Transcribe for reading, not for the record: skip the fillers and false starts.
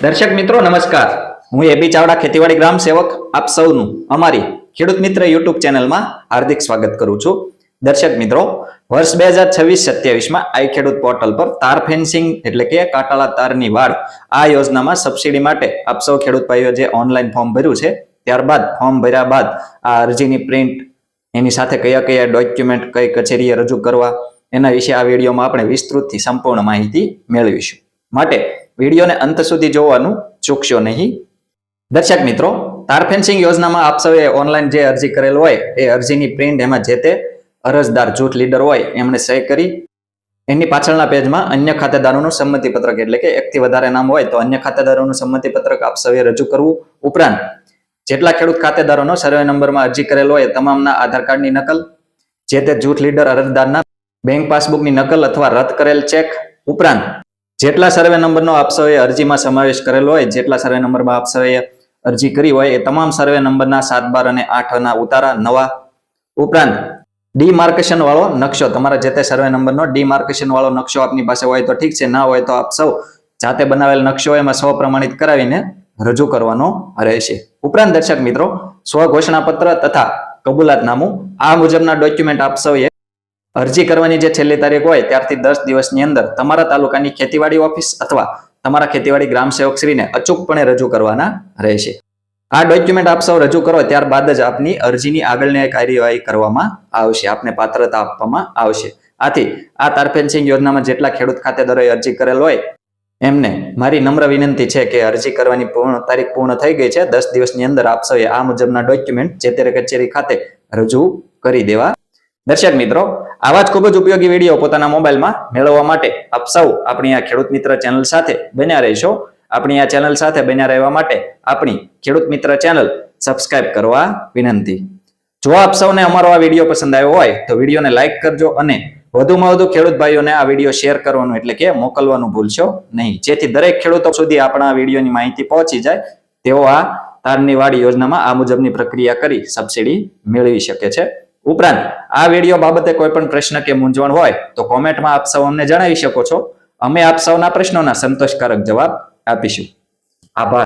દર્શક મિત્રો નમસ્કાર, હું એબી ચાવડા ખેતીવાડી ગ્રામ સેવક આપ સૌનું અમારી ખેડૂત મિત્ર યુટ્યુબ ચેનલમાં હાર્દિક સ્વાગત કરું છું. દર્શક મિત્રો, વર્ષ 2026-27માં આઈ ખેડૂત પોર્ટલ પર તાર ફેન્સિંગ એટલે કે કાટાળા તારની વાડ આ યોજનામાં સબસિડી માટે આપ સૌ ખેડૂત ભાઈઓ જે ઓનલાઈન ફોર્મ ભર્યું છે, ત્યારબાદ ફોર્મ ભર્યા બાદ આ અરજીની પ્રિન્ટ, એની સાથે કયા કયા ડોક્યુમેન્ટ કઈ કચેરીએ રજૂ કરવા, એના વિશે આ વિડીયોમાં આપણે વિસ્તૃતથી સંપૂર્ણ માહિતી મેળવીશું. માટે વિડીયોને અંત સુધી જોવાનું ચૂકશો નહીં. દર્શક મિત્રો, તાર ફેન્સિંગ યોજનામાં આપ સૌએ ઓનલાઈન જે અરજી કરેલ હોય એ અરજીની પ્રિન્ટ એમાં જે તે અરજદાર જૂથ લીડર હોય એમણે સહી કરી એની પાછળના પેજમાં અન્ય ખાતેદારોનું સંમતિ પત્રક એટલે કે એકથી વધારે નામ હોય તો અન્ય ખાતેદારોનું સંમતિ પત્રક આપ સૌએ રજૂ કરવું. ઉપરાંત જેટલા ખેડૂત ખાતેદારોનો સર્વે નંબરમાં અરજી કરેલ હોય તમામના આધાર કાર્ડની નકલ, જે તે જૂથ લીડર અરજદારના બેંક પાસબુકની નકલ અથવા રદ કરેલ ચેક, ઉપરાંત જેટલા સર્વે નંબરનો આપ સૌએ અરજીમાં સમાવેશ કરેલો હોય, જેટલા સર્વે નંબરમાં આપ સૌએ અરજી કરી હોય એ તમામ સર્વે નંબરના 7, 12 અને 8ના ઉતારા નવા, ઉપરાંત ડીમાર્કેશન વાળો નકશો, તમારા જે તે સર્વે નંબરનો ડીમાર્કેશન વાળો નકશો આપની પાસે હોય તો ઠીક છે, ના હોય તો આપ સૌ જાતે બનાવેલ નકશો એમાં સ્વ પ્રમાણિત કરાવીને રજૂ કરવાનો રહેશે. ઉપરાંત દર્શક મિત્રો, સ્વ ઘોષણાપત્ર તથા કબૂલાતનામું આ મુજબના ડોક્યુમેન્ટ આપ સૌએ અરજી કરવાની જે છેલ્લી તારીખ હોય ત્યારથી 10 દિવસની અંદર તમારા તાલુકાની ખેતીવાડી ઓફિસ અથવા તમારા ખેતીવાડી ગ્રામ સેવક શ્રીને અચૂકપણે રજૂ કરવાના રહેશે. આ ડોક્યુમેન્ટ આપ સૌ રજૂ કરો ત્યારબાદ જ આપની અરજીની આગળની કાર્યવાહી કરવામાં આવશે, આપને પાત્રતા આપવામાં આવશે. આથી આ તાર ફેન્સિંગ યોજનામાં જેટલા ખેડૂત ખાતેદારોએ અરજી કરેલ હોય એમને મારી નમ્ર વિનંતી છે કે અરજી કરવાની તારીખ પૂર્ણ થઈ ગઈ છે. 10 દિવસની અંદર આપ સૌએ આ મુજબના ડોક્યુમેન્ટ જે તે કચેરી ખાતે રજૂ કરી દેવા. દર્શક મિત્રો, આવા જ ખૂબ જ ઉપયોગી વિડીયો પોતાના મોબાઈલમાં મેળવવા માટે આપ સૌ આપણી આ ખેડૂત મિત્ર ચેનલ સાથે બન્યા રહેશો. આપણી આ ચેનલ સાથે બન્યા રહેવા માટે આપણી ખેડૂત મિત્ર ચેનલ સબસ્ક્રાઇબ કરવા વિનંતી. જો આપ સૌને અમારો આ વિડીયો પસંદ આવ્યો હોય તો વિડીયોને લાઈક કરજો અને વધુમાં વધુ ખેડૂત ભાઈઓને આ વિડીયો શેર કરવાનું એટલે કે મોકલવાનું ભૂલશો નહીં, જેથી દરેક ખેડૂતો સુધી આપણા આ વિડીયોની માહિતી પહોંચી જાય, તેઓ આ તારની વાડ યોજનામાં આ મુજબની પ્રક્રિયા કરી સબસિડી મેળવી શકે છે. ઉપરાંત આ વિડીયો બાબતે કોઈ પણ પ્રશ્ન કે મૂંઝવણ હોય તો કોમેન્ટમાં આપ સૌ અમને જણાવી શકો છો. અમે આપ સૌના પ્રશ્નોના સંતોષકારક જવાબ આપીશું. આભાર.